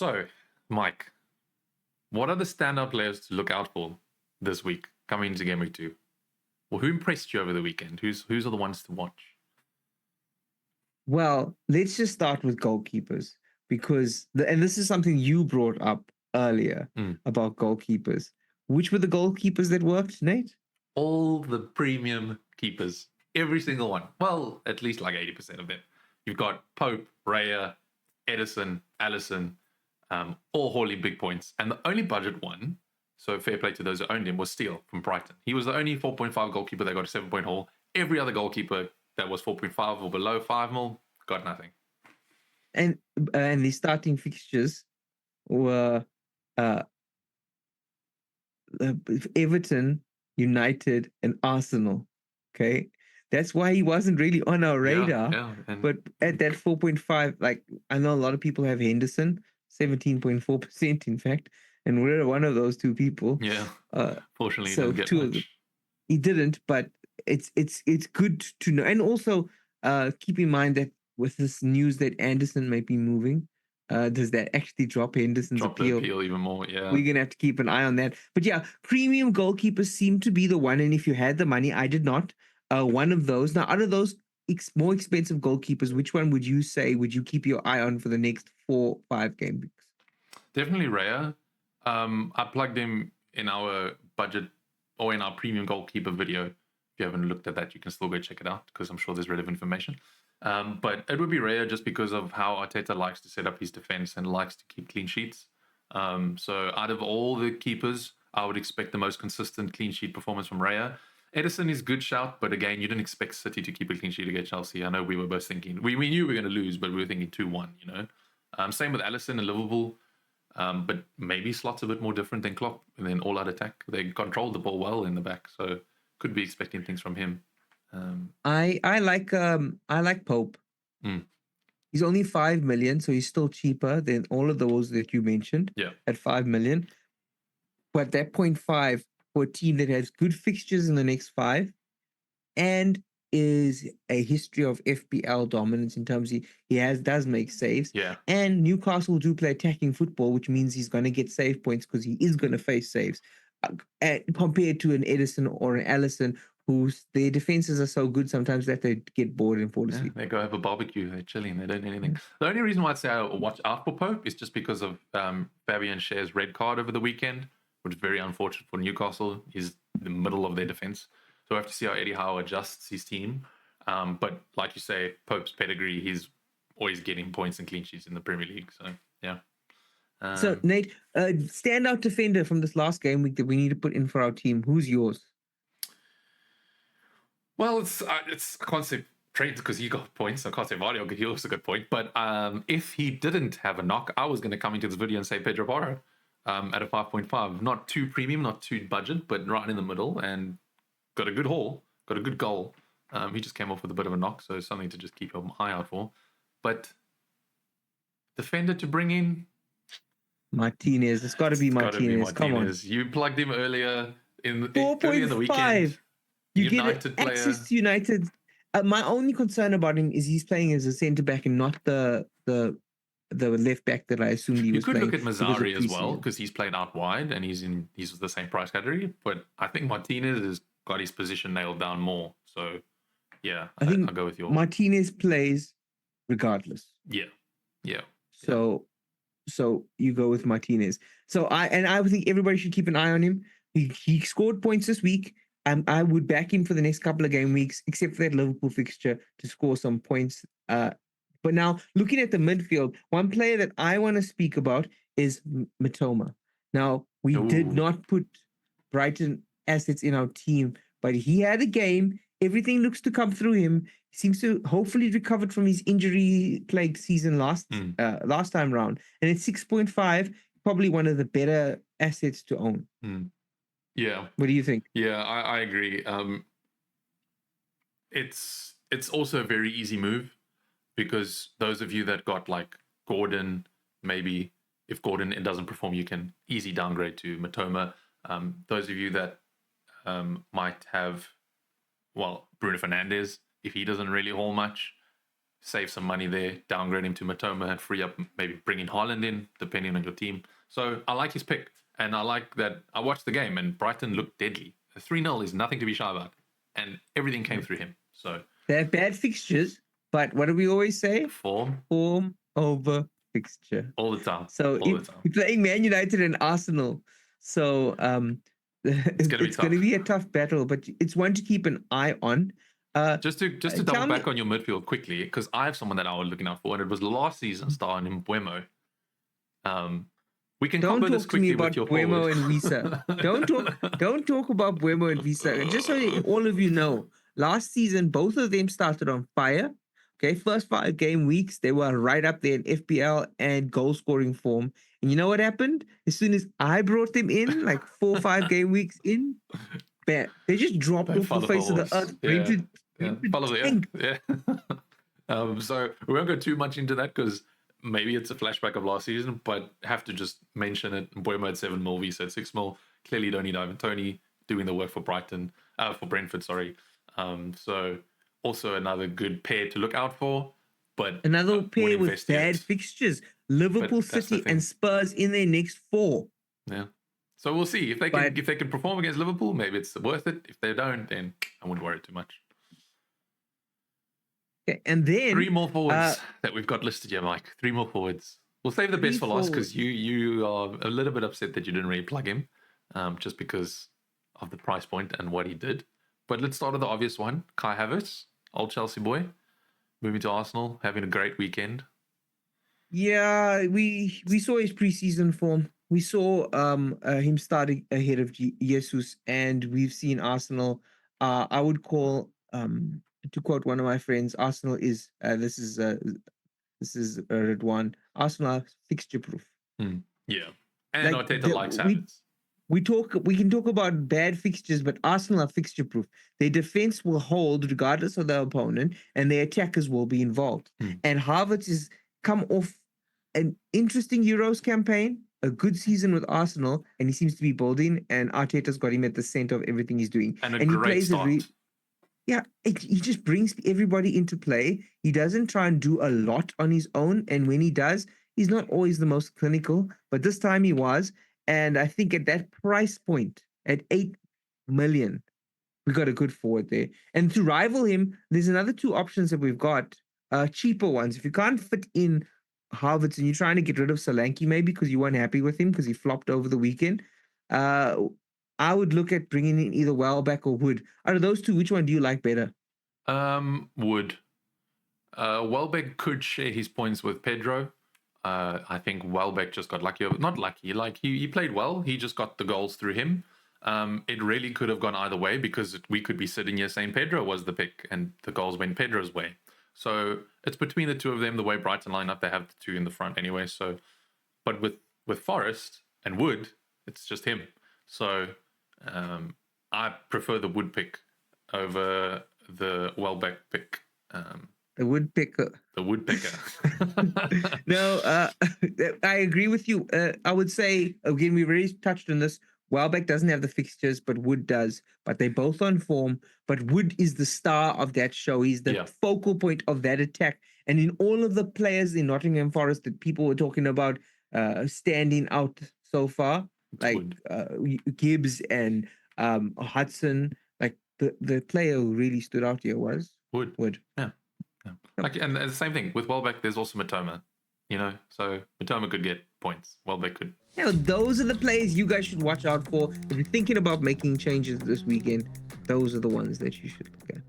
So, Mike, what are the standout players to look out for this week coming into Gameweek 2? Well, who impressed you over the weekend? Who's are the ones to watch? Well, let's just start with goalkeepers because and this is something you brought up earlier about goalkeepers. Which were the goalkeepers that worked, Nate? All the premium keepers, every single one. Well, at least like 80% of them. You've got Pope, Raya, Edison, Allison, all hauling big points. And the only budget one, so fair play to those who owned him, was Steele from Brighton. He was the only 4.5 goalkeeper that got a 7-point haul. Every other goalkeeper that was 4.5 or below 5 mil got nothing. And the starting fixtures were Everton, United, and Arsenal. Okay, that's why he wasn't really on our radar. But at that 4.5, like I know a lot of people have Henderson, 17.4%, in fact, and we're one of those two people. Yeah. Fortunately, so he didn't get much. He didn't, but it's good to know, and also keep in mind that with this news that Anderson might be moving. Does that actually drop Henderson's appeal? The appeal even more, yeah. We're going to have to keep an eye on that. But yeah, premium goalkeepers seem to be the one. And if you had the money, I did not. One of those. Now, out of those more expensive goalkeepers, which one would you say would you keep your eye on for the next 4-5 game weeks? Definitely Raya. I plugged him in our budget or in our premium goalkeeper video. If you haven't looked at that, you can still go check it out because I'm sure there's relevant information. But it would be Raya just because of how Arteta likes to set up his defense and likes to keep clean sheets. So out of all the keepers, I would expect the most consistent clean sheet performance from Raya. Edison is good shout, but again, you didn't expect City to keep a clean sheet against Chelsea. I know we were both thinking, we knew we were going to lose, but we were thinking 2-1, you know. Same with Allison and Liverpool. But maybe Slot's a bit more different than Klopp and then all-out attack. They controlled the ball well in the back, so could be expecting things from him. I like Pope. He's only 5 million, so he's still cheaper than all of those that you mentioned. Yeah, at 5 million. But that 0.5 for a team that has good fixtures in the next 5 and is a history of FPL dominance in terms does make saves. Yeah, and Newcastle do play attacking football, which means he's going to get save points because he is going to face saves. Compared to an Edison or an Allison, whose their defenses are so good sometimes that they get bored and fall asleep. They go have a barbecue, they're chilling, they don't do anything. The only reason why I'd say I watch out for Pope is just because of Fabian Schär's red card over the weekend, which is very unfortunate for Newcastle. He's the middle of their defense. So we have to see how Eddie Howe adjusts his team. But like you say, Pope's pedigree, he's always getting points and clean sheets in the Premier League. So, yeah. So, Nate, standout defender from this last game week that we need to put in for our team. Who's yours? Well, I can't say Trent because he got points. I can't say Vardy because he also got point. But if he didn't have a knock, I was going to come into this video and say Pedro Porro at a 5.5. Not too premium, not too budget, but right in the middle and got a good haul, got a good goal. He just came off with a bit of a knock, so something to just keep an eye out for. But defender to bring in? Martinez. It's got to be Martinez. Come on. You plugged him earlier in the weekend. You United get access to United. My only concern about him is he's playing as a centre back and not the left back that I assumed he was playing. You could look at Mazzari as well because he's played out wide and he's the same price category. But I think Martinez has got his position nailed down more. So yeah, I think I'll go with yours. Martinez plays regardless. Yeah. So you go with Martinez. So I would think everybody should keep an eye on him. He scored points this week. I would back him for the next couple of game weeks, except for that Liverpool fixture to score some points. But now, looking at the midfield, one player that I want to speak about is Mitoma. Now, we did not put Brighton assets in our team, but he had a game. Everything looks to come through him. He seems to hopefully recovered from his injury-plagued season last time round. And at 6.5, probably one of the better assets to own. Yeah. What do you think? Yeah, I agree. It's also a very easy move because those of you that got like Gordon, maybe if Gordon doesn't perform, you can easy downgrade to Mitoma. Those of you that might have, Bruno Fernandes, if he doesn't really haul much, save some money there, downgrade him to Matoma and free up, maybe bring in Haaland in, depending on your team. So I like his pick. And I like that I watched the game and Brighton looked deadly. A 3-0 is nothing to be shy about. And everything came through him. So they're bad fixtures, but what do we always say? Form over fixture. All the time. So you're playing Man United and Arsenal. So it's going to be a tough battle, but it's one to keep an eye on. Just to double back on your midfield quickly, because I have someone that I was looking out for, and it was last season starring in Buemo. We can don't cover talk this to me quickly about with your Buemo forward. and Visa. Don't talk about Buemo and Visa. Just so all of you know, last season both of them started on fire. Okay, first 5 game weeks they were right up there in FPL and goal scoring form. And you know what happened? As soon as I brought them in, like 4 or 5 game weeks in, they just dropped off the face of the earth. Follow the earth. Yeah. So we won't go too much into that because maybe it's a flashback of last season, but have to just mention it. Buemo at 7 mil, Visa at 6 mil. Clearly you don't need Ivan Toney doing the work for Brentford, sorry. So also another good pair to look out for, but another pair with bad fixtures. Liverpool, City, and Spurs in their next 4. Yeah. So we'll see if they can perform against Liverpool. Maybe it's worth it. If they don't, then I wouldn't worry too much. Okay, and then 3 more forwards that we've got listed here, Mike. 3 more forwards. We'll save the best for last because you are a little bit upset that you didn't really plug him, just because of the price point and what he did. But let's start with the obvious one: Kai Havertz, old Chelsea boy, moving to Arsenal, having a great weekend. Yeah, we saw his preseason form. We saw him starting ahead of Jesus, and we've seen Arsenal. I would call to quote one of my friends, Arsenal is this is Red1. Arsenal are fixture proof. Yeah, and like Arteta likes Havertz. We can talk about bad fixtures, but Arsenal are fixture proof. Their defense will hold regardless of their opponent, and their attackers will be involved. And Havertz has come off an interesting Euros campaign, a good season with Arsenal, and he seems to be building. And Arteta's got him at the center of everything he's doing. And he great start. He just brings everybody into play. He doesn't try and do a lot on his own, and when he does, he's not always the most clinical. But this time he was. And I think at that price point, at 8 million, we got a good forward there. And to rival him, there's another 2 options that we've got, cheaper ones. If you can't fit in Havertz and you're trying to get rid of Solanke, maybe because you weren't happy with him because he flopped over the weekend, I would look at bringing in either Welbeck or Wood. Out of those 2, which one do you like better? Wood. Welbeck could share his points with Pedro. I think Welbeck just got lucky. Not lucky, like he played well. He just got the goals through him. It really could have gone either way because we could be sitting here saying Pedro was the pick and the goals went Pedro's way. So it's between the 2 of them. The way Brighton line up, they have the 2 in the front anyway. So, but with Forest and Wood, it's just him. So I prefer the Wood pick over the Welbeck pick. The woodpecker. The woodpecker. No, I agree with you. I would say, again, we already touched on this. Welbeck doesn't have the fixtures, but Wood does. But they're both on form. But Wood is the star of that show. He's the focal point of that attack. And in all of the players in Nottingham Forest that people were talking about standing out so far, like Gibbs and Hudson, like the player who really stood out here was Wood. Yeah. Like, and the same thing with Welbeck. There's also Matoma, so Matoma could get points. Welbeck could. Those are the players you guys should watch out for if you're thinking about making changes this weekend. Those are the ones that you should look at.